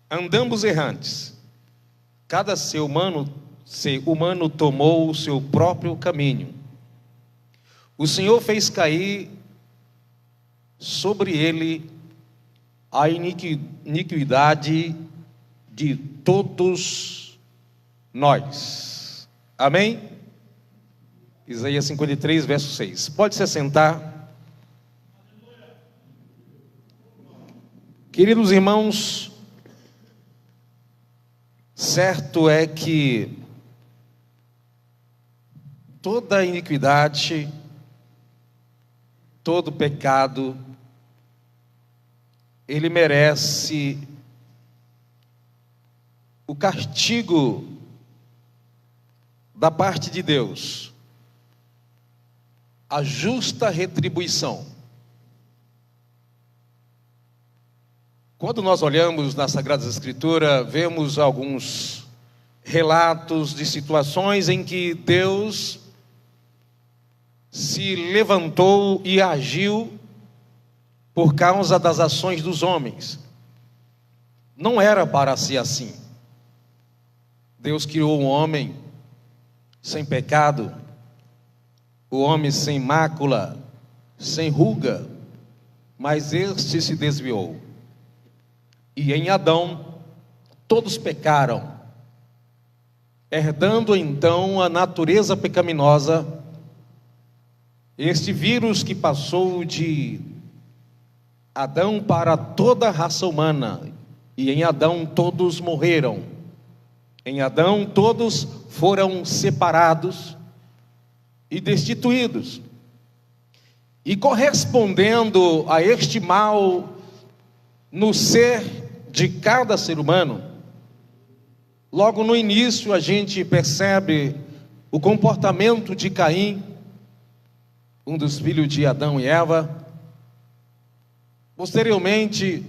Andamos errantes. Cada ser humano tomou o seu próprio caminho. O Senhor fez cair sobre ele a iniquidade de todos nós. Amém? Isaías 53, verso 6. Pode se assentar. Queridos irmãos, certo é que toda iniquidade, todo pecado, ele merece o castigo da parte de Deus, a justa retribuição. Quando nós olhamos nas Sagradas Escrituras, vemos alguns relatos de situações em que Deus se levantou e agiu por causa das ações dos homens. Não era para ser assim. Deus criou um homem sem pecado, o homem sem mácula, sem ruga, mas este se desviou. E em Adão, todos pecaram, herdando então a natureza pecaminosa, este vírus que passou de Adão para toda a raça humana. E em Adão todos morreram. Em Adão todos foram separados e destituídos. E correspondendo a este mal no ser de cada ser humano, logo no início a gente percebe o comportamento de Caim, um dos filhos de Adão e Eva. Posteriormente,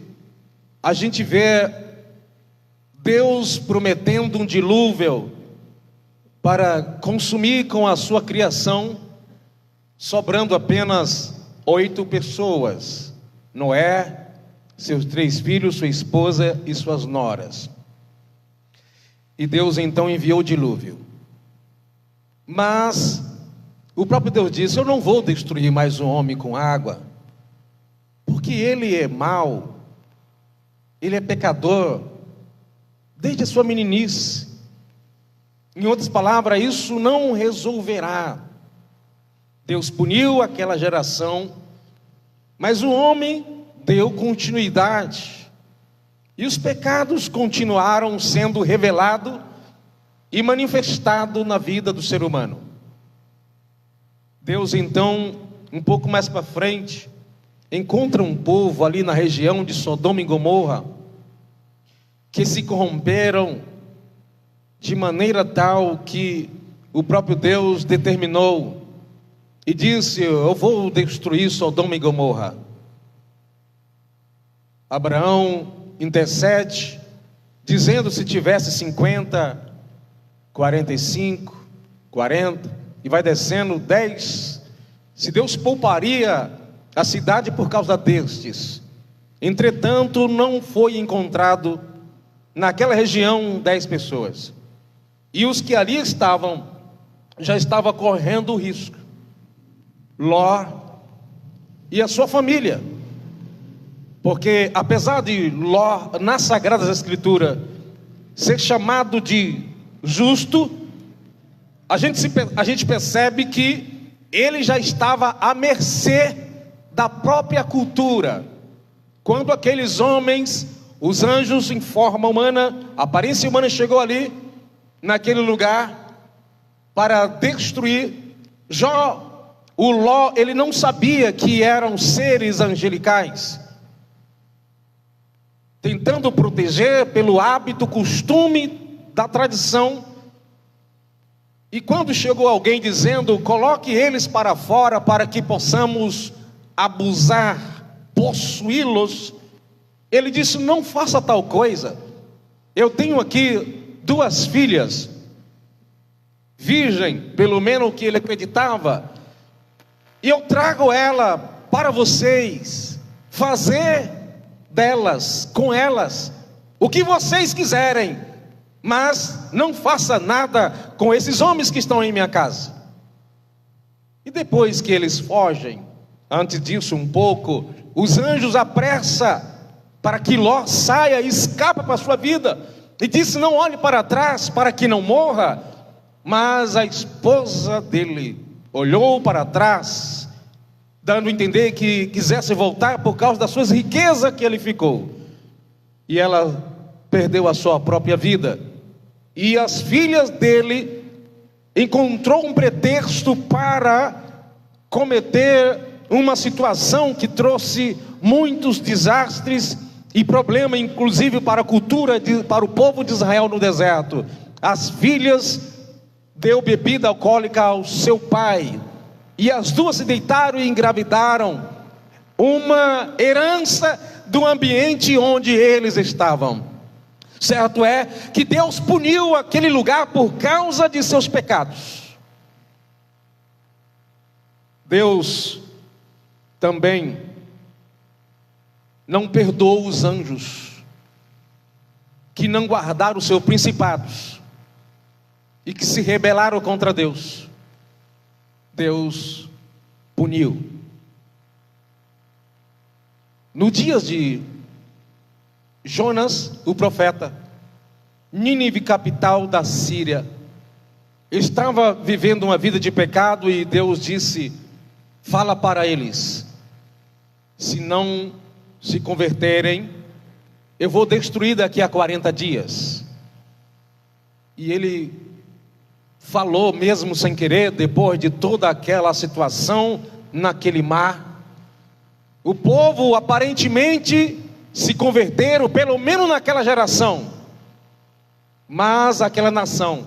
a gente vê Deus prometendo um dilúvio para consumir com a sua criação, sobrando apenas 8 pessoas: Noé, seus 3 filhos, sua esposa e suas noras. E Deus então enviou o dilúvio. Mas o próprio Deus disse: eu não vou destruir mais o homem com água, porque ele é mau, ele é pecador desde a sua meninice. Em outras palavras, isso não resolverá. Deus puniu aquela geração, mas o homem deu continuidade, e os pecados continuaram sendo revelados e manifestados na vida do ser humano. Deus então, um pouco mais para frente, encontra um povo ali na região de Sodoma e Gomorra, que se corromperam de maneira tal que o próprio Deus determinou e disse: eu vou destruir Sodoma e Gomorra. Abraão intercede, dizendo: se tivesse 50, 45, 40, e vai descendo 10, se Deus pouparia a cidade por causa destes. Entretanto, não foi encontrado naquela região 10 pessoas, e os que ali estavam, já estavam correndo o risco. Ló e a sua família, porque apesar de Ló, nas Sagradas Escrituras, ser chamado de justo, a gente percebe que ele já estava à mercê da própria cultura. Quando aqueles homens, os anjos em forma humana, aparência humana, chegou ali, naquele lugar, para destruir, o Ló, ele não sabia que eram seres angelicais, tentando proteger pelo hábito, costume da tradição. E quando chegou alguém dizendo: coloque eles para fora para que possamos abusar, possuí-los, ele disse: não faça tal coisa. Eu tenho aqui 2 filhas, virgem, pelo menos o que ele acreditava, e eu trago ela para vocês, fazer delas, com elas, o que vocês quiserem, mas não faça nada com esses homens que estão em minha casa. E depois que eles fogem, antes disso um pouco, os anjos apressam para que Ló saia e escapa para a sua vida. E disse: não olhe para trás para que não morra. Mas a esposa dele olhou para trás, dando a entender que quisesse voltar por causa das suas riquezas que ele ficou. E ela perdeu a sua própria vida. E as filhas dele encontrou um pretexto para cometer uma situação que trouxe muitos desastres e problemas, inclusive para a cultura, para o povo de Israel no deserto. As filhas deu bebida alcoólica ao seu pai, e as duas se deitaram e engravidaram, uma herança do ambiente onde eles estavam. Certo é que Deus puniu aquele lugar por causa de seus pecados. Deus também não perdoou os anjos que não guardaram os seus principados e que se rebelaram contra Deus. Deus puniu. No dia de Jonas, o profeta, Nínive, capital da Síria, estava vivendo uma vida de pecado, e Deus disse: fala para eles, se não se converterem, eu vou destruir daqui a 40 dias. E ele falou mesmo sem querer, depois de toda aquela situação naquele mar. O povo aparentemente se converteram, pelo menos naquela geração. Mas aquela nação,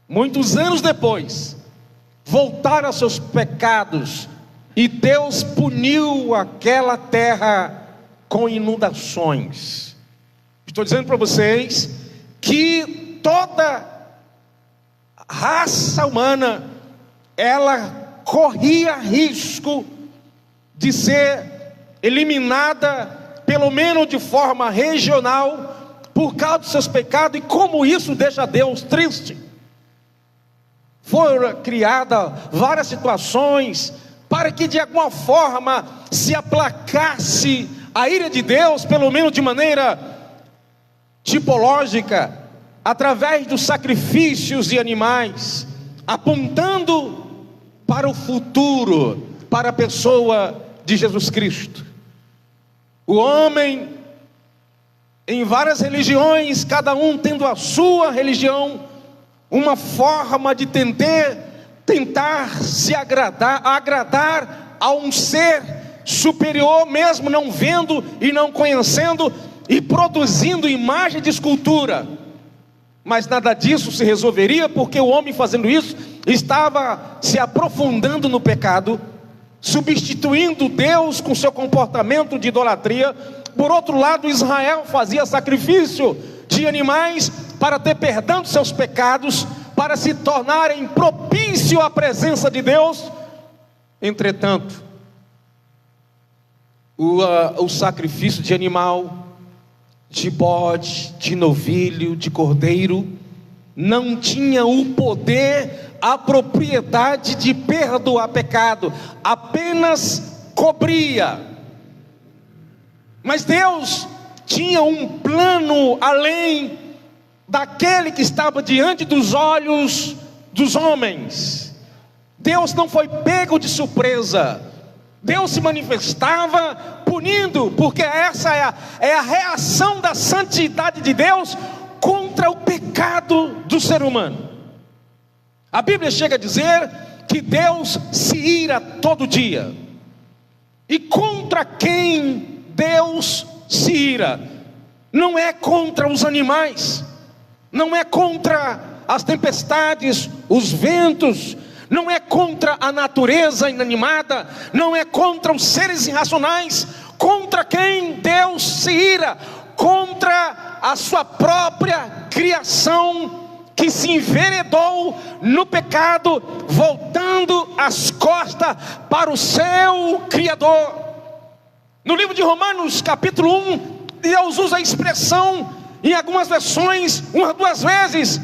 muitos anos depois, voltaram aos seus pecados, e Deus puniu aquela terra com inundações. Estou dizendo para vocês que toda raça humana, ela corria risco de ser eliminada, pelo menos de forma regional, por causa dos seus pecados. E como isso deixa Deus triste. Foram criadas várias situações para que de alguma forma se aplacasse a ira de Deus, pelo menos de maneira tipológica, através dos sacrifícios de animais, apontando para o futuro, para a pessoa de Jesus Cristo. O homem, em várias religiões, cada um tendo a sua religião, uma forma de tentar se agradar a um ser superior, mesmo não vendo e não conhecendo, e produzindo imagem de escultura. Mas nada disso se resolveria, porque o homem fazendo isso estava se aprofundando no pecado, substituindo Deus com seu comportamento de idolatria. Por outro lado, Israel fazia sacrifício de animais para ter perdão dos seus pecados, para se tornarem propício à presença de Deus. Entretanto, o sacrifício de animal, de bode, de novilho, de cordeiro, não tinha o poder, a propriedade de perdoar pecado, apenas cobria. Mas Deus tinha um plano além daquele que estava diante dos olhos dos homens. Deus não foi pego de surpresa. Deus se manifestava punindo, porque essa é a reação da santidade de Deus contra o pecado do ser humano. A Bíblia chega a dizer que Deus se ira todo dia. E contra quem Deus se ira? Não é contra os animais, não é contra as tempestades, os ventos, não é contra a natureza inanimada, não é contra os seres irracionais. Contra quem Deus se ira? Contra a sua própria criação, que se enveredou no pecado, voltando as costas para o seu Criador. No livro de Romanos, capítulo 1, Deus usa a expressão, em algumas versões, uma, duas vezes.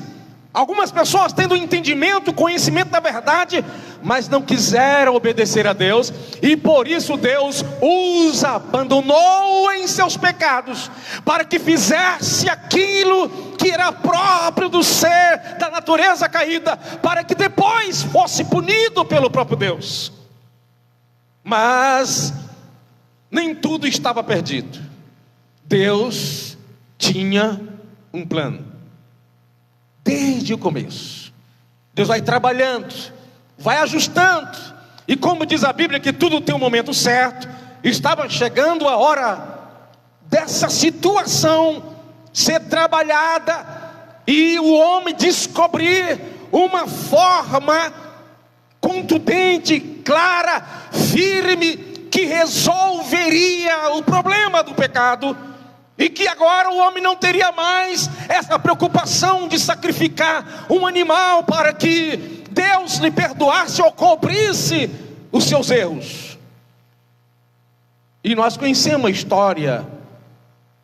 Algumas pessoas tendo entendimento, conhecimento da verdade, mas não quiseram obedecer a Deus, e por isso Deus os abandonou em seus pecados, para que fizesse aquilo que era próprio do ser, da natureza caída, para que depois fosse punido pelo próprio Deus. Mas nem tudo estava perdido. Deus tinha um plano desde o começo. Deus vai trabalhando, vai ajustando, e como diz a Bíblia que tudo tem um momento certo, estava chegando a hora dessa situação ser trabalhada, e o homem descobrir uma forma contundente, clara, firme, que resolveria o problema do pecado, e que agora o homem não teria mais essa preocupação de sacrificar um animal para que Deus lhe perdoasse ou cobrisse os seus erros. E nós conhecemos a história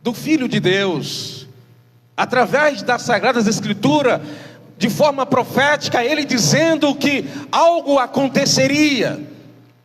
do Filho de Deus, através das Sagradas Escrituras, de forma profética, ele dizendo que algo aconteceria,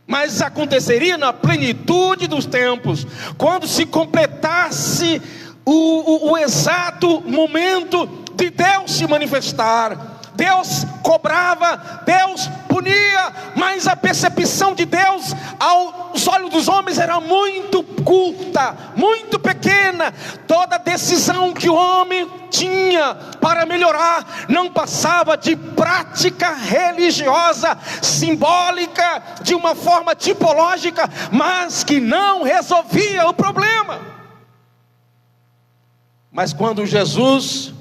mas aconteceria na plenitude dos tempos, quando se completasse o exato momento de Deus se manifestar. Deus cobrava, Deus punia, mas a percepção de Deus aos olhos dos homens era muito curta, muito pequena. Toda decisão que o homem tinha para melhorar não passava de prática religiosa, simbólica, de uma forma tipológica, mas que não resolvia o problema. Mas quando Jesus,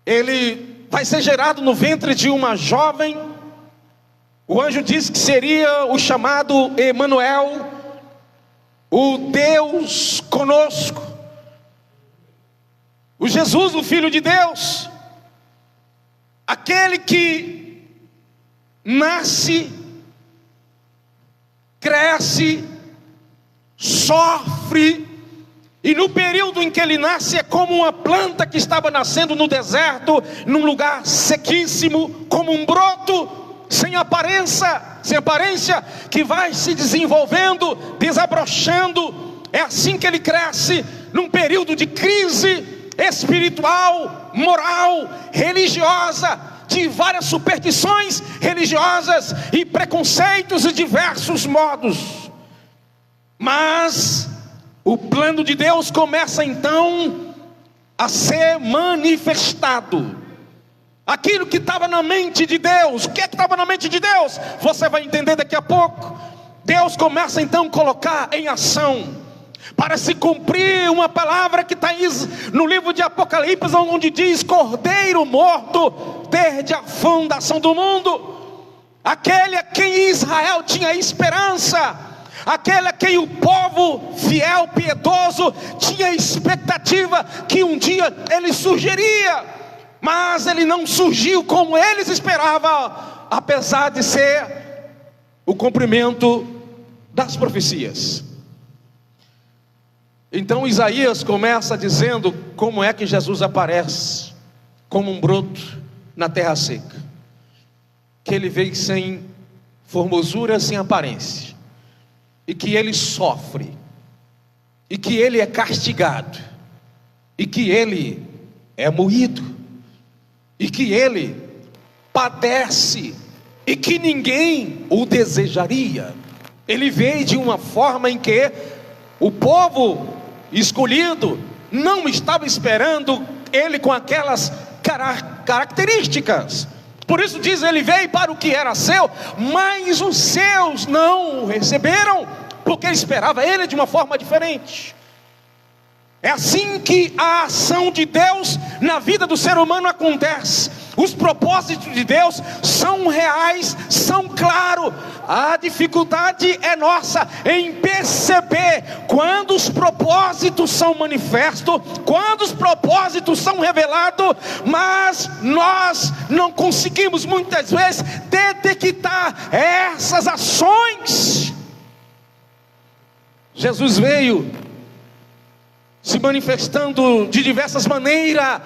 ele vai ser gerado no ventre de uma jovem, o anjo diz que seria o chamado Emanuel, o Deus conosco, o Jesus, o Filho de Deus, aquele que nasce, cresce, sofre, e no período em que ele nasce é como uma planta que estava nascendo no deserto, num lugar sequíssimo, como um broto sem aparência, que vai se desenvolvendo, desabrochando. É assim que ele cresce, num período de crise espiritual, moral, religiosa, de várias superstições religiosas e preconceitos de diversos modos. Mas o plano de Deus começa então a ser manifestado. Aquilo que estava na mente de Deus, o que é que estava na mente de Deus? Você vai entender daqui a pouco. Deus começa então a colocar em ação, para se cumprir uma palavra que está no livro de Apocalipse, onde diz: Cordeiro morto desde a fundação do mundo, aquele a quem Israel tinha esperança, aquele a quem o povo fiel, piedoso, tinha expectativa que um dia ele surgiria, mas ele não surgiu como eles esperavam, apesar de ser o cumprimento das profecias. Então Isaías começa dizendo como é que Jesus aparece como um broto na terra seca, que ele veio sem formosura, sem aparência, e que ele sofre, e que ele é castigado, e que ele é moído, e que ele padece, e que ninguém o desejaria. Ele veio de uma forma em que o povo escolhido não estava esperando ele com aquelas características. Por isso diz, ele veio para o que era seu, mas os seus não o receberam, porque esperava ele de uma forma diferente. É assim que a ação de Deus na vida do ser humano acontece. Os propósitos de Deus são reais, são claros. A dificuldade é nossa em perceber quando os propósitos são manifestos, quando os propósitos são revelados, mas nós não conseguimos muitas vezes detectar essas ações. Jesus veio se manifestando de diversas maneiras,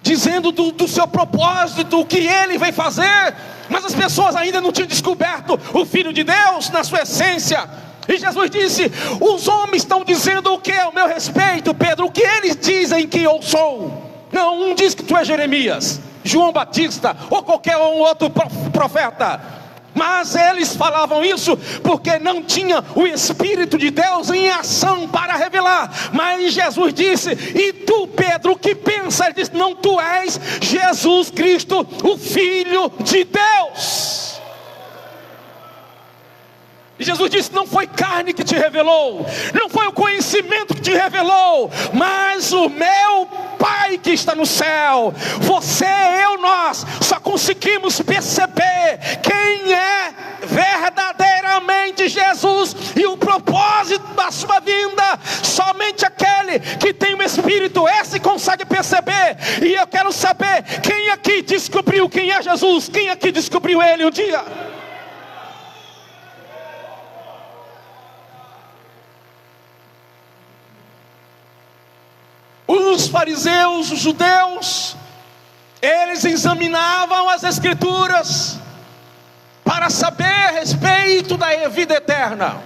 dizendo do seu propósito, o que ele veio fazer, mas as pessoas ainda não tinham descoberto o Filho de Deus na sua essência. E Jesus disse: os homens estão dizendo o que ao meu respeito, Pedro? O que eles dizem que eu sou? Não, um diz que tu és Jeremias, João Batista ou qualquer outro profeta. Mas eles falavam isso porque não tinha o Espírito de Deus em ação para revelar. Mas Jesus disse: e tu, Pedro, o que pensas? Ele disse: não, tu és Jesus Cristo, o Filho de Deus. E Jesus disse: não foi carne que te revelou, não foi o conhecimento que te revelou, mas o meu Pai que está no céu. Você, eu, nós só conseguimos perceber quem é verdadeiramente Jesus e o propósito da sua vinda. Somente aquele que tem o Espírito, esse consegue perceber. E eu quero saber, quem aqui descobriu quem é Jesus? Quem aqui descobriu Ele um dia? Os fariseus, os judeus, eles examinavam as Escrituras para saber a respeito da vida eterna,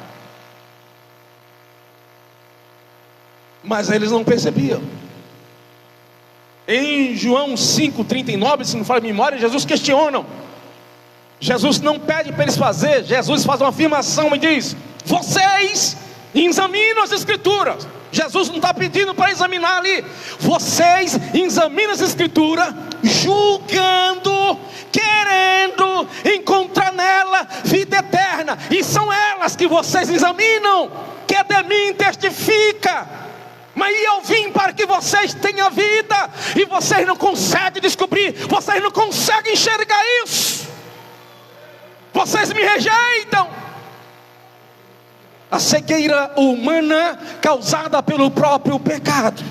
mas eles não percebiam. Em João 5,39, se não falha a memória, Jesus questiona. Jesus não pede para eles fazer, Jesus faz uma afirmação e diz: vocês examinam as Escrituras. Jesus não está pedindo para examinar ali. Vocês examinam as Escrituras, julgando, querendo encontrar nela vida eterna. E são elas que vocês examinam, que de mim testifica. Mas eu vim para que vocês tenham vida, e vocês não conseguem descobrir, vocês não conseguem enxergar isso. Vocês me rejeitam. A cegueira humana causada pelo próprio pecado.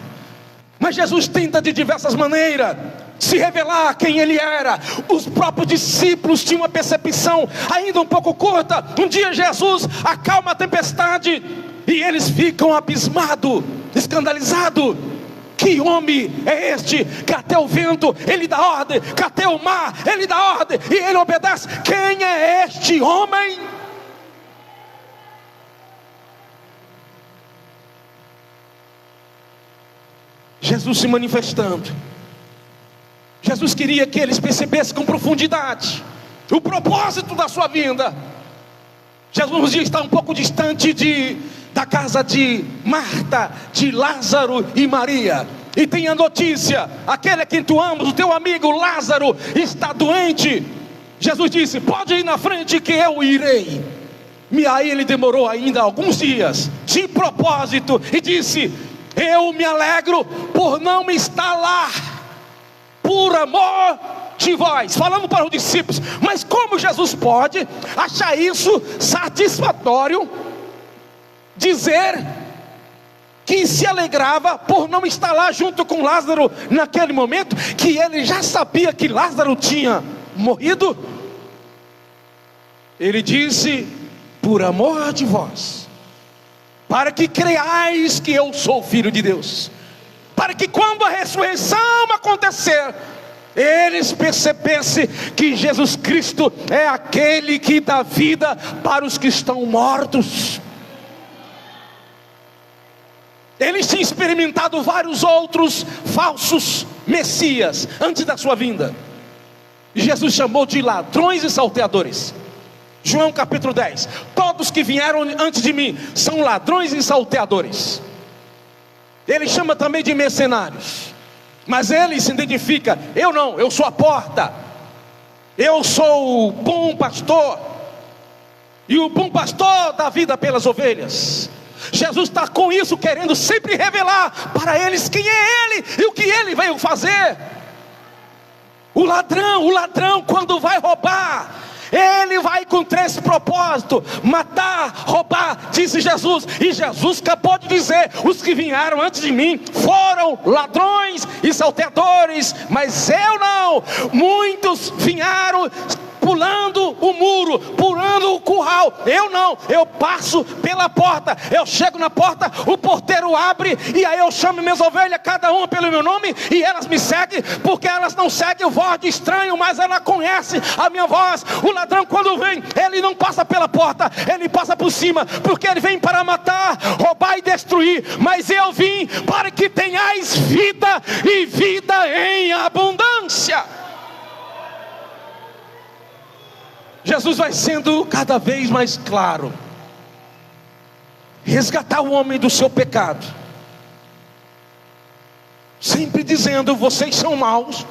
Mas Jesus tenta de diversas maneiras se revelar quem Ele era. Os próprios discípulos tinham uma percepção ainda um pouco curta. Um dia Jesus acalma a tempestade e eles ficam abismados, escandalizados. Que homem é este, que até o vento Ele dá ordem, que até o mar Ele dá ordem e Ele obedece? Quem é este homem? Jesus se manifestando. Jesus queria que eles percebessem com profundidade o propósito da sua vinda. Jesus está um pouco distante da casa de Marta, de Lázaro e Maria. E tem a notícia: aquele a quem tu amas, o teu amigo Lázaro, está doente. Jesus disse: pode ir na frente que eu irei. E aí ele demorou ainda alguns dias, de propósito, e disse: eu me alegro por não estar lá, por amor de vós. Falando para os discípulos. Mas como Jesus pode achar isso satisfatório, dizer que se alegrava por não estar lá junto com Lázaro naquele momento, que ele já sabia que Lázaro tinha morrido? Ele disse: por amor de vós, para que creiais que eu sou Filho de Deus, para que quando a ressurreição acontecer, eles percebessem que Jesus Cristo é aquele que dá vida para os que estão mortos. Eles tinham experimentado vários outros falsos messias antes da sua vinda. Jesus chamou de ladrões e salteadores. João capítulo 10: todos que vieram antes de mim são ladrões e salteadores. Ele chama também de mercenários, mas ele se identifica: eu não, eu sou a porta, eu sou o bom pastor, e o bom pastor dá vida pelas ovelhas. Jesus está com isso, querendo sempre revelar para eles quem é Ele e o que Ele veio fazer. O ladrão quando vai roubar, ele vai com 3 propósitos: matar, roubar, disse Jesus. E Jesus acabou de dizer: os que vieram antes de mim foram ladrões e salteadores, mas eu não. Muitos vieram pulando o muro, pulando o curral. Eu não, eu passo pela porta. Eu chego na porta, o porteiro abre, e aí eu chamo minhas ovelhas, cada uma pelo meu nome, e elas me seguem, porque elas não seguem voz de estranho, mas ela conhece a minha voz. O ladrão, quando vem, ele não passa pela porta, ele passa por cima, porque ele vem para matar, roubar e destruir. Mas eu vim para que tenhais vida, e vida em abundância. Jesus vai sendo cada vez mais claro. Resgatar o homem do seu pecado, sempre dizendo: vocês são maus,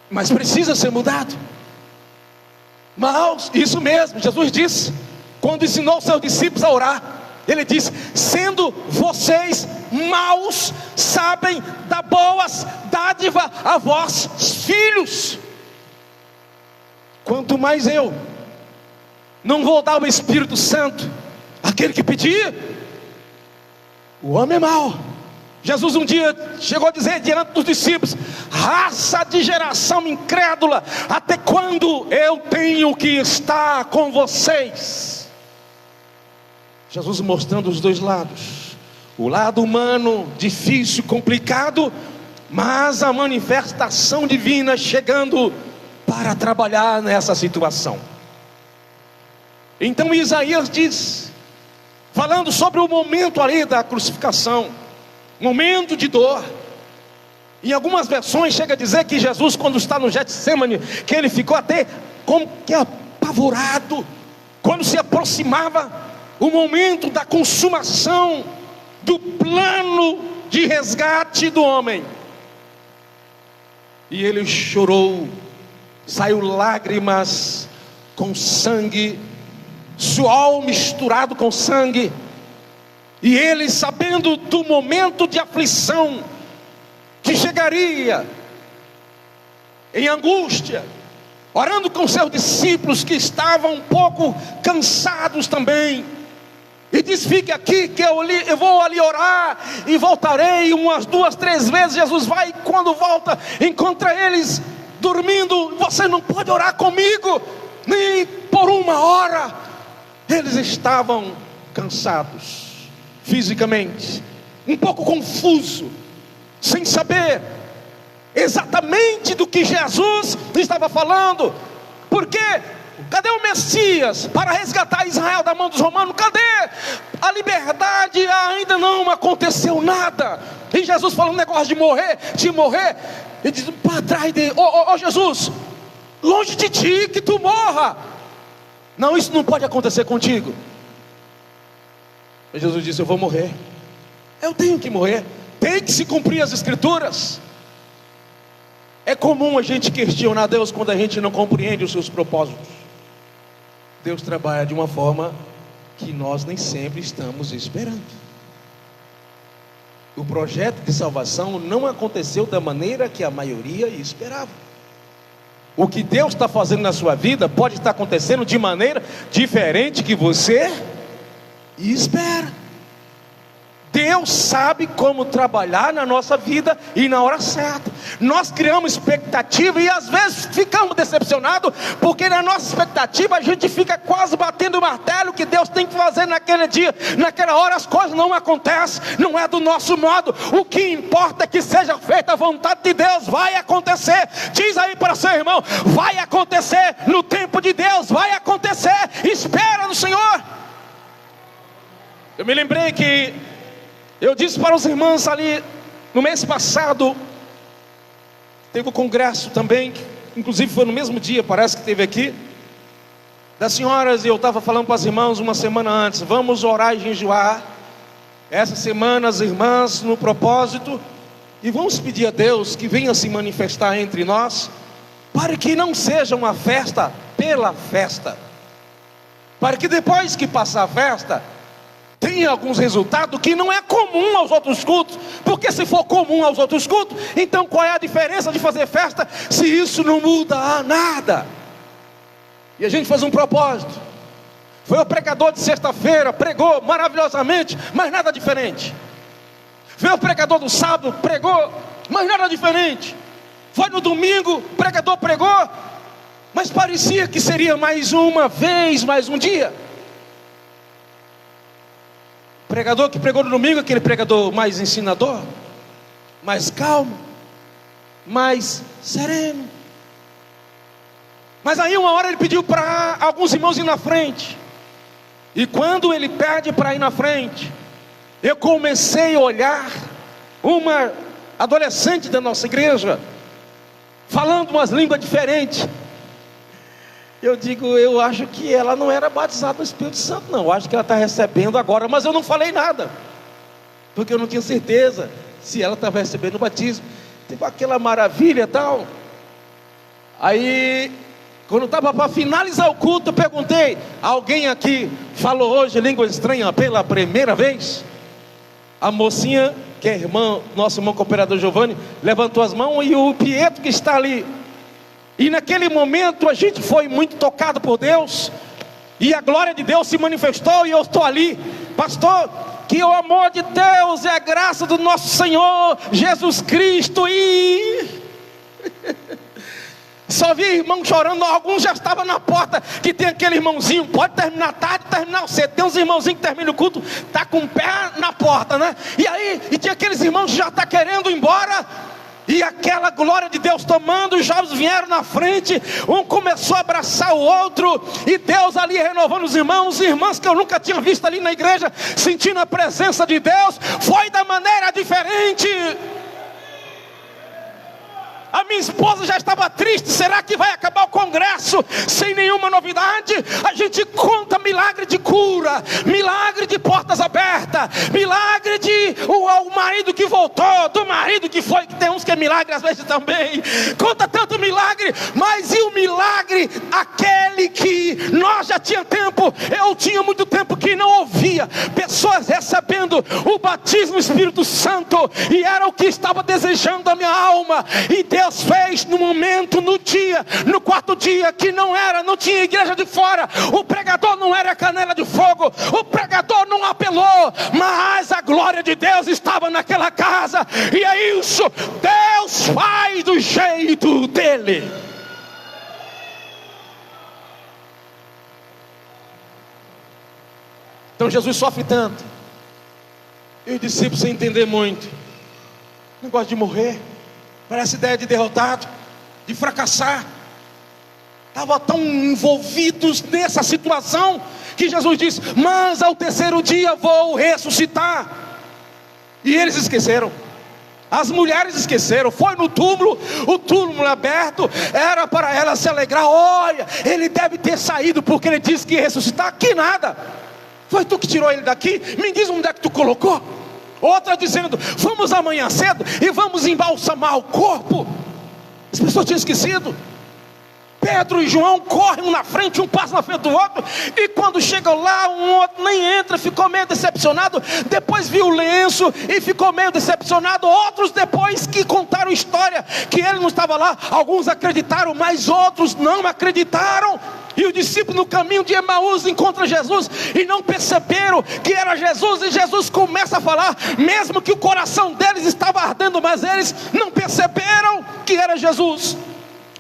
mas precisa ser mudado. Maus, isso mesmo, Jesus disse, quando ensinou os seus discípulos a orar, ele disse: sendo vocês maus, sabem dar boas dádivas a vossos filhos. Quanto mais eu não vou dar o Espírito Santo àquele que pedir. O homem é mau. Jesus um dia chegou a dizer diante dos discípulos: raça de geração incrédula, até quando eu tenho que estar com vocês? Jesus mostrando os dois lados, o lado humano difícil, complicado, mas a manifestação divina chegando para trabalhar nessa situação. Então Isaías diz, falando sobre o momento ali da crucificação, momento de dor. Em algumas versões chega a dizer que Jesus, quando está no Getsemane, que ele ficou até como que apavorado, quando se aproximava o momento da consumação do plano de resgate do homem. E ele chorou, saiu lágrimas com sangue, suor misturado com sangue. E ele, sabendo do momento de aflição que chegaria, em angústia, orando com seus discípulos que estavam um pouco cansados também, e diz: fique aqui que eu vou ali orar e voltarei. Umas 2, 3 vezes Jesus vai, e quando volta encontra eles dormindo. Você não pode orar comigo nem por 1 hora. Eles estavam cansados fisicamente, um pouco confuso, sem saber exatamente do que Jesus estava falando. Porque cadê o Messias para resgatar Israel da mão dos romanos? Cadê a liberdade? Ainda não aconteceu nada. E Jesus falando um negócio de morrer, ele diz para trás dele: ô Jesus, longe de ti que tu morra. Não, isso não pode acontecer contigo. E Jesus disse: eu vou morrer, eu tenho que morrer, tem que se cumprir as escrituras. É comum a gente questionar Deus quando a gente não compreende os seus propósitos. Deus trabalha de uma forma que nós nem sempre estamos esperando. O projeto de salvação não aconteceu da maneira que a maioria esperava. O que Deus está fazendo na sua vida pode estar acontecendo de maneira diferente que você espera. Deus sabe como trabalhar na nossa vida e na hora certa. Nós criamos expectativa e às vezes ficamos decepcionados, porque na nossa expectativa a gente fica quase batendo o martelo que Deus tem que fazer naquele dia, naquela hora. As coisas não acontecem, não é do nosso modo. O que importa é que seja feita a vontade de Deus. Vai acontecer. Diz aí para seu irmão: vai acontecer no tempo de Deus, vai acontecer. Espera no Senhor. Eu me lembrei que eu disse para os irmãos ali no mês passado, teve o congresso também, inclusive foi no mesmo dia, parece que teve aqui, das senhoras, e eu estava falando para as irmãs uma semana antes: vamos orar e jejuar essa semana, as irmãs, no propósito, e vamos pedir a Deus que venha se manifestar entre nós, para que não seja uma festa pela festa, para que depois que passar a festa tem alguns resultados que não é comum aos outros cultos. Porque se for comum aos outros cultos, então qual é a diferença de fazer festa se isso não muda a nada? E a gente faz um propósito. Foi o pregador de sexta-feira, pregou maravilhosamente, mas nada diferente. Foi o pregador do sábado, pregou, mas nada diferente. Foi no domingo, o pregador pregou, Mas parecia que seria mais uma vez, mais um dia. O pregador que pregou no domingo, aquele pregador mais ensinador, mais calmo, mais sereno. Mas aí uma hora ele pediu para alguns irmãos ir na frente. E quando ele pede para ir na frente, eu comecei a olhar uma adolescente da nossa igreja, falando umas línguas diferentes. Eu digo, eu acho que ela não era batizada no Espírito Santo não, eu acho que ela está recebendo agora. Mas eu não falei nada, porque eu não tinha certeza se ela estava recebendo o batismo. Teve aquela maravilha e tal. Aí, quando estava para finalizar o culto, eu perguntei: alguém aqui falou hoje língua estranha pela primeira vez? A mocinha, que é irmã, nosso irmão cooperador Giovanni, levantou as mãos, e o Pietro que está ali. E naquele momento a gente foi muito tocado por Deus, e a glória de Deus se manifestou, e eu estou ali, pastor, que o amor de Deus e a graça do nosso Senhor Jesus Cristo, e só vi irmão chorando. Alguns já estavam na porta, que tem aquele irmãozinho, pode terminar tarde, terminar cedo. Tem uns irmãozinhos que terminam o culto, está com o pé na porta, né? E tinha aqueles irmãos que já estão querendo ir embora. E aquela glória de Deus tomando, os jovens vieram na frente, um começou a abraçar o outro, e Deus ali renovando os irmãos e irmãs que eu nunca tinha visto ali na igreja, sentindo a presença de Deus. Foi da maneira diferente. A minha esposa já estava triste. Será que vai acabar o congresso sem nenhuma novidade? A gente conta milagre de cura, milagre de portas abertas, milagre de o marido que voltou, do marido que foi, que tem uns que é milagre às vezes também. Conta tanto milagre, mas e o milagre, aquele que nós já tinha tempo, eu tinha muito tempo que não ouvia pessoas recebendo o batismo do Espírito Santo, e era o que estava desejando a minha alma. E Deus fez no momento, no dia, no quarto dia, que não tinha igreja de fora, o pregador não era canela de fogo, o pregador não apelou, mas a glória de Deus estava naquela casa. E é isso, Deus faz do jeito dele. Então Jesus sofre tanto, e os discípulos sem entender muito, negócio de morrer, parece ideia de derrotado, de fracassar. Estavam tão envolvidos nessa situação, que Jesus disse: mas ao terceiro dia vou ressuscitar. E eles esqueceram. As mulheres esqueceram. Foi no túmulo, o túmulo aberto, era para elas se alegrar. Olha, ele deve ter saído, porque ele disse que ia ressuscitar. Aqui nada. Foi tu que tirou ele daqui? Me diz onde é que tu colocou. Outra dizendo: vamos amanhã cedo e vamos embalsamar o corpo. As pessoas tinham esquecido. Pedro e João correm um na frente, um passa na frente do outro, e quando chegam lá, um outro nem entra, ficou meio decepcionado. Depois viu o lenço e ficou meio decepcionado. Outros, depois que contaram história que ele não estava lá, alguns acreditaram, mas outros não acreditaram. E o discípulo no caminho de Emaús encontra Jesus, e não perceberam que era Jesus. E Jesus começa a falar, mesmo que o coração deles estava ardendo, mas eles não perceberam que era Jesus.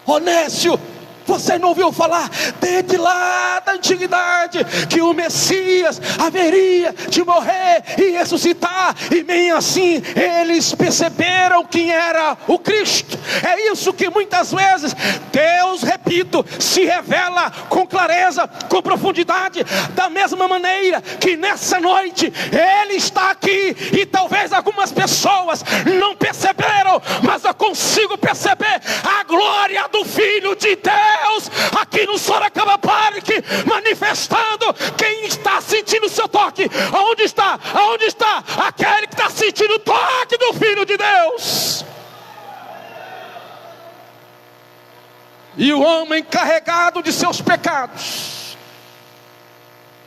Onésio, você não ouviu falar desde lá da antiguidade que o Messias haveria de morrer e ressuscitar? E nem assim eles perceberam quem era o Cristo. É isso que muitas vezes Deus, repito, se revela com clareza, com profundidade. Da mesma maneira que nessa noite Ele está aqui, e talvez algumas pessoas não perceberam, mas eu consigo perceber a glória do Filho de Deus aqui no Sorocaba Parque, manifestando. Quem está sentindo o seu toque? Aonde está? Aonde está aquele que está sentindo o toque do Filho de Deus? E o homem carregado de seus pecados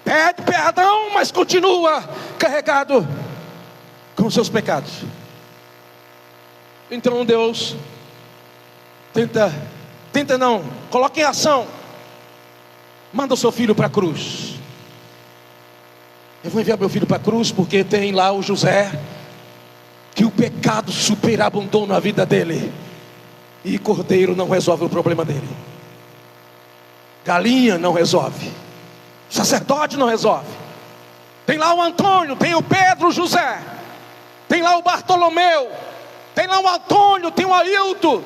pede perdão, mas continua carregado com seus pecados. Então Deus tenta não, coloca em ação. Manda o seu filho para a cruz. Eu vou enviar meu filho para a cruz, porque tem lá o José, que o pecado superabundou na vida dele, e cordeiro não resolve o problema dele. galinha não resolve, sacerdote não resolve. Tem lá o Antônio, tem o Pedro, o José, tem lá o Bartolomeu, tem lá o Antônio, tem o Ailton,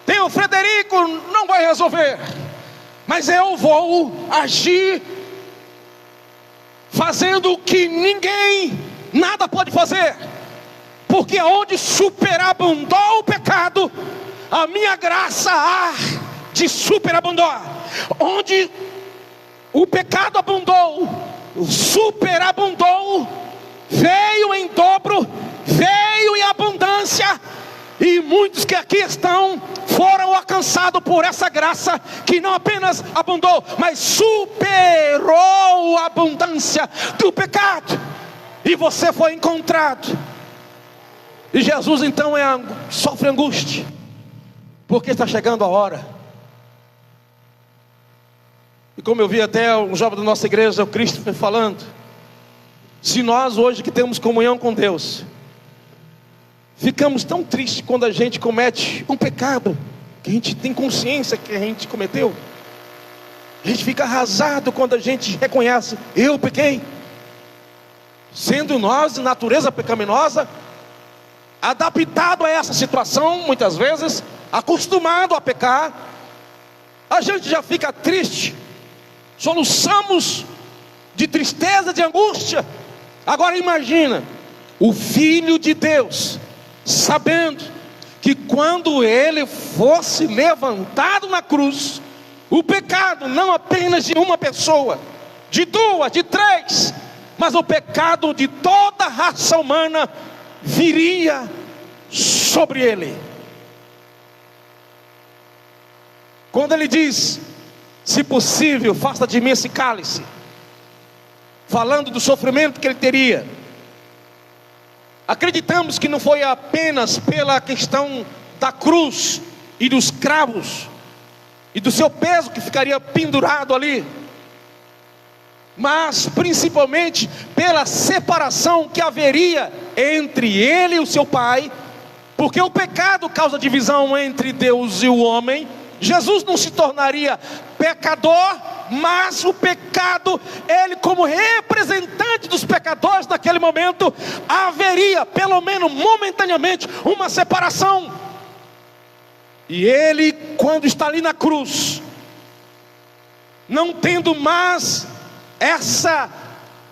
tem o Frederico, não vai resolver. Mas eu vou agir fazendo o que ninguém, nada pode fazer. Porque onde superabundou o pecado, a minha graça há de superabundar. Onde o pecado abundou, superabundou, veio em dobro, veio em abundância. E muitos que aqui estão foram alcançados por essa graça, que não apenas abundou, mas superou a abundância do pecado. E você foi encontrado. E Jesus então sofre angústia, porque está chegando a hora. E como eu vi até um jovem da nossa igreja, o Cristo falando, se nós hoje que temos comunhão com Deus, ficamos tão tristes quando a gente comete um pecado, que a gente tem consciência que a gente cometeu. A gente fica arrasado quando a gente reconhece, eu pequei. Sendo nós de natureza pecaminosa, adaptado a essa situação, muitas vezes, acostumado a pecar, a gente já fica triste, soluçamos de tristeza, de angústia. Agora imagina, o Filho de Deus, sabendo que quando ele fosse levantado na cruz, o pecado não apenas de uma pessoa, de duas, de três, mas o pecado de toda a raça humana viria sobre ele. Quando ele diz, se possível, faça de mim esse cálice, falando do sofrimento que ele teria, acreditamos que não foi apenas pela questão da cruz e dos cravos e do seu peso que ficaria pendurado ali, mas principalmente pela separação que haveria entre ele e o seu Pai, porque o pecado causa divisão entre Deus e o homem. Jesus não se tornaria pecador, mas o pecado, ele como representante dos pecadores naquele momento, haveria, pelo menos momentaneamente, uma separação. E ele, quando está ali na cruz, não tendo mais essa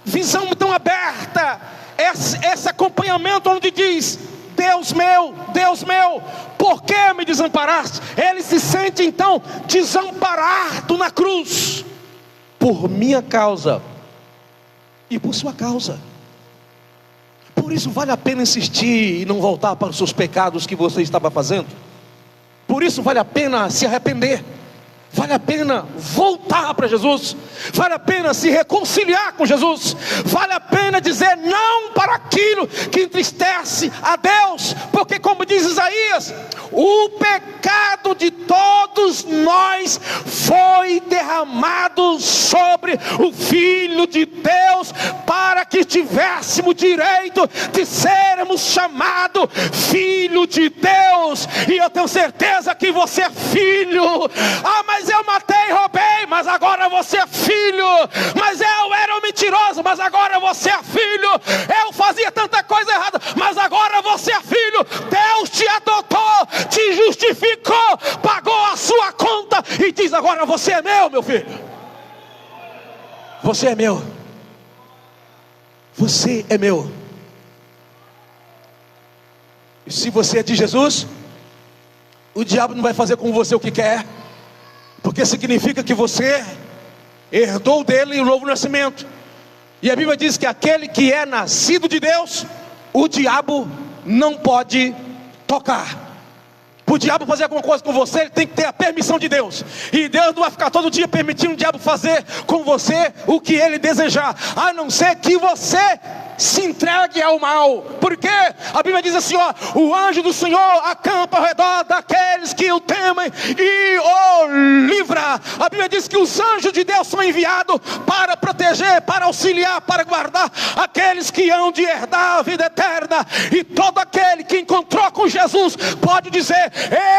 visão tão aberta, esse acompanhamento onde diz, Deus meu, por que me desamparaste? Ele se sente então desamparado na cruz, por minha causa e por sua causa. Por isso vale a pena insistir e não voltar para os seus pecados que você estava fazendo. Por isso vale a pena se arrepender, vale a pena voltar para Jesus, vale a pena se reconciliar com Jesus, vale a pena dizer não para aquilo que entristece a Deus, porque como diz Isaías, o pecado de todos nós foi derramado sobre o Filho de Deus, para que tivéssemos direito de sermos chamados filho de Deus. E eu tenho certeza que você é filho. Mas eu matei e roubei, mas agora você é filho. Mas eu era um mentiroso, mas agora você é filho. Eu fazia tanta coisa errada, mas agora você é filho. Deus te adotou, te justificou, pagou a sua conta e diz, agora você é meu filho. Você é meu. Você é meu. E se você é de Jesus, o diabo não vai fazer com você o que quer, porque significa que você herdou dele o novo nascimento. E a Bíblia diz que aquele que é nascido de Deus, o diabo não pode tocar. Para o diabo fazer alguma coisa com você, ele tem que ter a permissão de Deus. E Deus não vai ficar todo dia permitindo o diabo fazer com você o que ele desejar, a não ser que você se entregue ao mal. Porque a Bíblia diz assim, ó: o anjo do Senhor acampa ao redor daqueles que o temem e o livra. A Bíblia diz que os anjos de Deus são enviados para proteger, para auxiliar, para guardar aqueles que hão de herdar a vida eterna. E todo aquele que encontrou com Jesus pode dizer: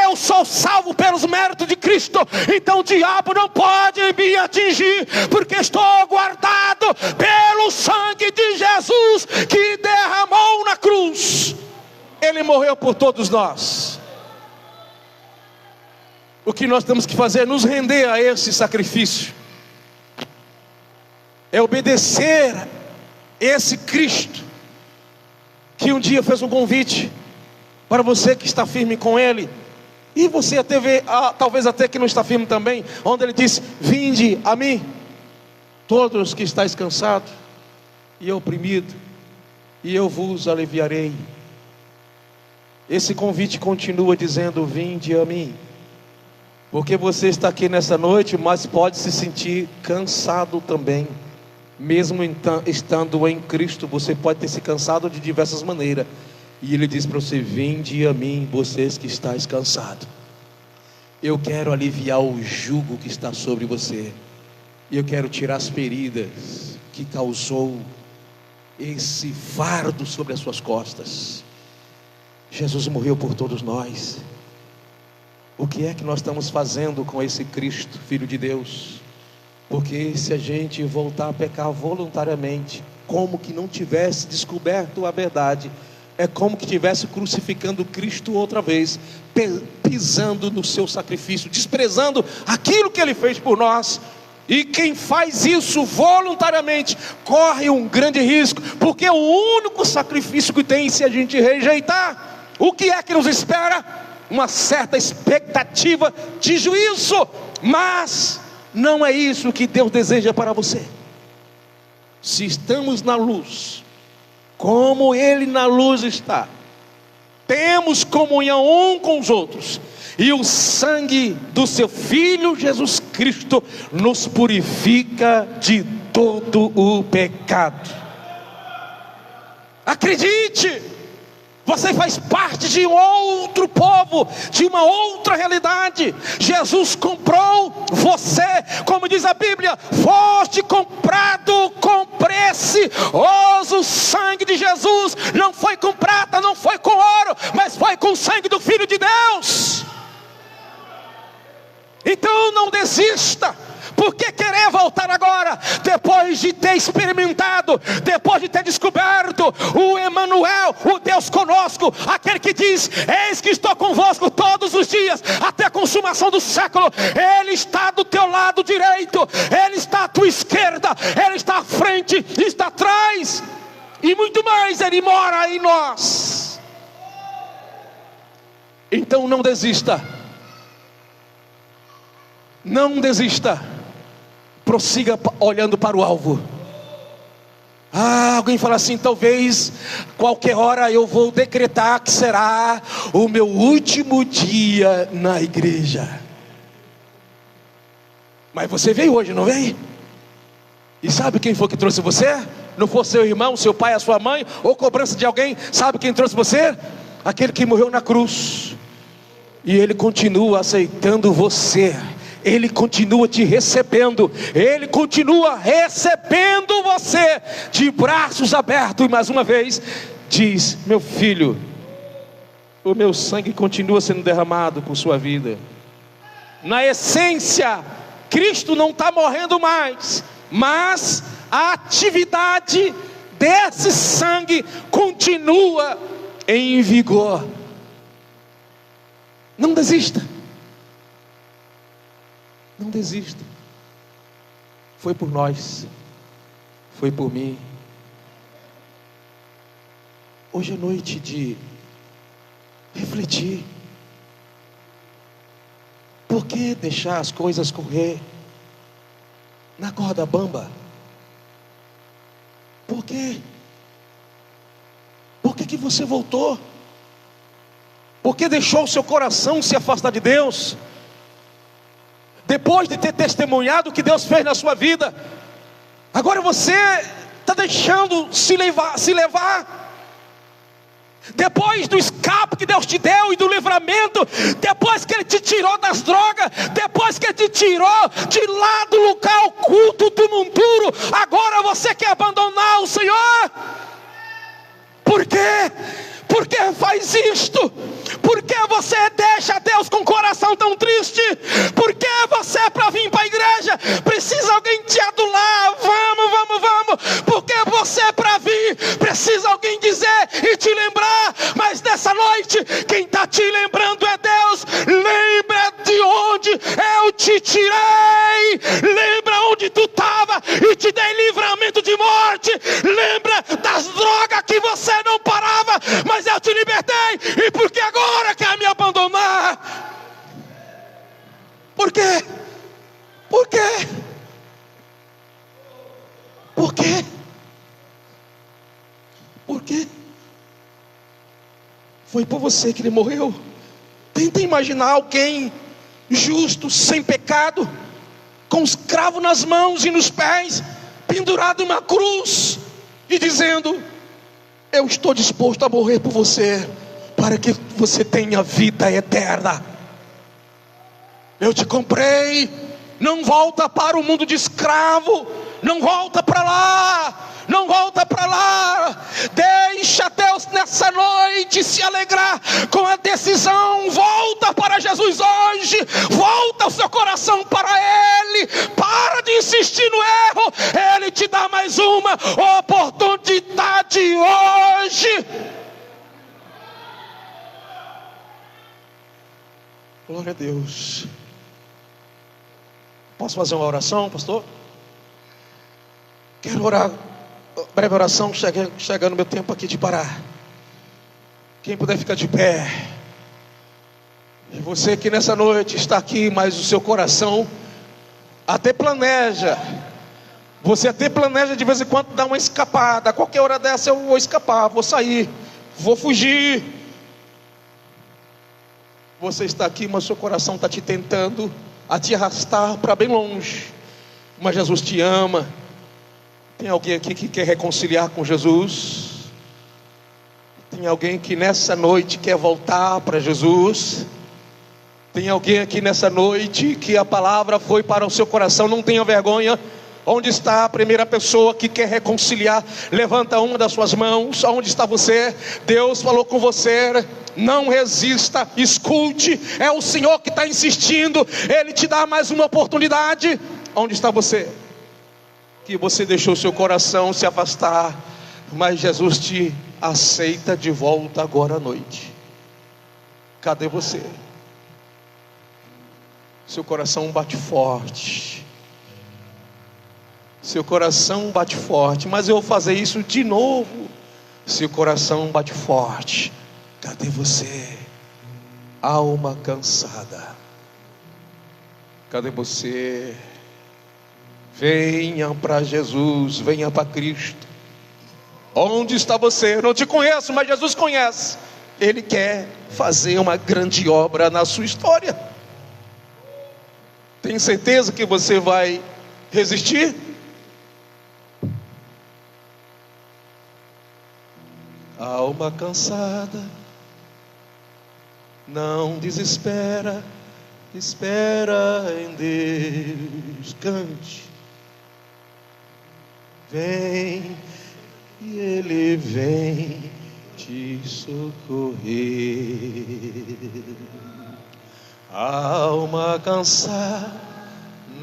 eu sou salvo pelos méritos de Cristo, então o diabo não pode me atingir, porque estou guardado pelo sangue de Jesus que derramou na cruz. Ele morreu por todos nós. O que nós temos que fazer é nos render a esse sacrifício, é obedecer esse Cristo que um dia fez um convite para você que está firme com Ele. E você até vê, talvez até que não está firme também, onde Ele disse: vinde a mim, todos que estáis cansados e oprimidos, e eu vos aliviarei. Esse convite continua dizendo: vinde a mim. Porque você está aqui nessa noite, mas pode se sentir cansado também. Mesmo estando em Cristo, você pode ter se cansado de diversas maneiras. E Ele diz para você: vinde a mim, vocês que estáis cansados. Eu quero aliviar o jugo que está sobre você. E eu quero tirar as feridas que causou esse fardo sobre as suas costas. Jesus morreu por todos nós. O que é que nós estamos fazendo com esse Cristo, Filho de Deus? Porque se a gente voltar a pecar voluntariamente, como que não tivesse descoberto a verdade, é como que estivesse crucificando Cristo outra vez, pisando no seu sacrifício, desprezando aquilo que Ele fez por nós. E quem faz isso voluntariamente corre um grande risco, porque é o único sacrifício que tem. Se a gente rejeitar, o que é que nos espera? Uma certa expectativa de juízo. Mas não é isso que Deus deseja para você. Se estamos na luz, como Ele na luz está, temos comunhão um com os outros, e o sangue do seu Filho Jesus Cristo nos purifica de todo o pecado. Acredite, você faz parte de outro povo, de uma outra realidade. Jesus comprou você, como diz a Bíblia: foste comprado com precioso sangue de Jesus. Não foi com prata, não foi com ouro, mas foi com o sangue do Filho de Deus. Então não desista. Por que querer voltar agora? Depois de ter experimentado, depois de ter descoberto o Emanuel, o Deus conosco, aquele que diz: eis que estou convosco todos os dias, até a consumação do século. Ele está do teu lado direito, Ele está à tua esquerda, Ele está à frente, está atrás, e muito mais, Ele mora em nós. Então não desista. Não desista. Prossiga olhando para o alvo. Alguém fala assim: talvez qualquer hora eu vou decretar que será o meu último dia na igreja. Mas você veio hoje, não veio? E sabe quem foi que trouxe você? Não foi seu irmão, seu pai, a sua mãe, ou cobrança de alguém. Sabe quem trouxe você? Aquele que morreu na cruz. E Ele continua aceitando você. Ele continua te recebendo. Ele continua recebendo você de braços abertos. E mais uma vez diz: meu filho, o meu sangue continua sendo derramado por sua vida. Na essência, Cristo não está morrendo mais, mas a atividade desse sangue continua em vigor. Não desista. Não desista. Foi por nós, foi por mim. Hoje é noite de refletir. Por que deixar as coisas correr na corda bamba? Por quê? Por que você voltou? Por que deixou o seu coração se afastar de Deus? Depois de ter testemunhado o que Deus fez na sua vida, agora você está deixando se levar. Depois do escape que Deus te deu e do livramento, depois que Ele te tirou das drogas, depois que Ele te tirou de lá do lugar oculto do monturo, agora você quer abandonar o Senhor? Por quê? Por que faz isto? Por que você deixa Deus com o coração tão triste? Por que você, para vir para a igreja, precisa alguém te adular? Vamos. Porque você, para vir, precisa alguém dizer e te lembrar. Mas nessa noite, quem está te lembrando é Deus. Lembra de onde eu te tirei. Lembra onde tu estava e te dei livramento de morte. Lembra das drogas que você não parava, mas eu te libertei. E por que agora quer me abandonar? Por quê? Por quê? Por quê? Por quê? Foi por você que Ele morreu. Tenta imaginar alguém justo, sem pecado, com os cravos nas mãos e nos pés, pendurado em uma cruz, e dizendo: eu estou disposto a morrer por você, para que você tenha vida eterna. Eu te comprei. Não volta para o mundo de escravo. Não volta para lá. Não volta para lá. Deixa Deus nessa noite se alegrar com a decisão. Volta para Jesus hoje. Volta o seu coração para Ele. Para de insistir no erro. Ele te dá mais uma oportunidade hoje. Glória a Deus. Posso fazer uma oração, pastor? Quero orar. Breve oração, chegando o meu tempo aqui de parar. Quem puder ficar de pé. E você que nessa noite está aqui, mas o seu coração até planeja. Você até planeja de vez em quando dar uma escapada. A qualquer hora dessa eu vou escapar, vou sair, vou fugir. Você está aqui, mas o seu coração está te tentando a te arrastar para bem longe. Mas Jesus te ama. Tem alguém aqui que quer reconciliar com Jesus? Tem alguém que nessa noite quer voltar para Jesus? Tem alguém aqui nessa noite que a palavra foi para o seu coração? Não tenha vergonha. Onde está a primeira pessoa que quer reconciliar? Levanta uma das suas mãos. Onde está você? Deus falou com você. Não resista, escute. É o Senhor que está insistindo. Ele te dá mais uma oportunidade. Onde está você? Que você deixou seu coração se afastar, mas Jesus te aceita de volta agora à noite. Cadê você? Seu coração bate forte. Seu coração bate forte. Mas eu vou fazer isso de novo. Seu coração bate forte. Cadê você? Alma cansada. Cadê você? Venha para Jesus, venha para Cristo. Onde está você? Eu não te conheço, mas Jesus conhece. Ele quer fazer uma grande obra na sua história. Tem certeza que você vai resistir? Alma cansada, não desespera, espera em Deus. Cante. Vem, e Ele vem te socorrer. Alma cansada,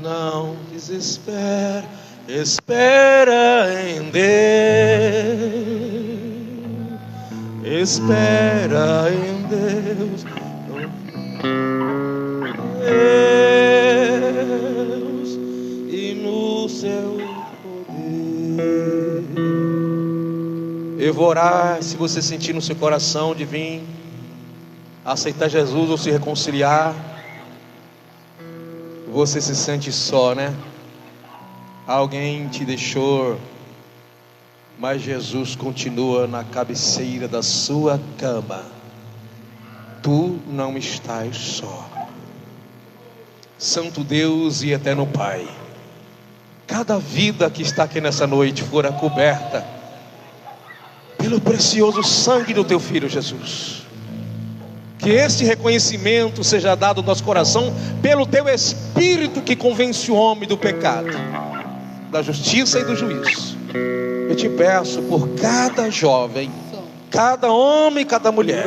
não desespera, espera em Deus. Espera em Deus. Deus e no seu poder. Eu vou orar. Se você sentir no seu coração de vir aceitar Jesus ou se reconciliar, você se sente só, né? Alguém te deixou, mas Jesus continua na cabeceira da sua cama. Tu não estás só. Santo Deus e eterno Pai, cada vida que está aqui nessa noite fora coberta pelo precioso sangue do teu Filho Jesus. Que este reconhecimento seja dado no nosso coração pelo teu Espírito que convence o homem do pecado, da justiça e do juízo. Eu te peço por cada jovem, cada homem, cada mulher,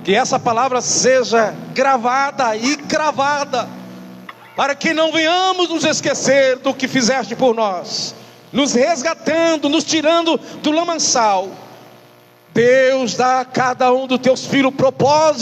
que essa palavra seja gravada e cravada, para que não venhamos nos esquecer do que fizeste por nós, nos resgatando, nos tirando do lamaçal. Deus, dá a cada um dos teus filhos propósito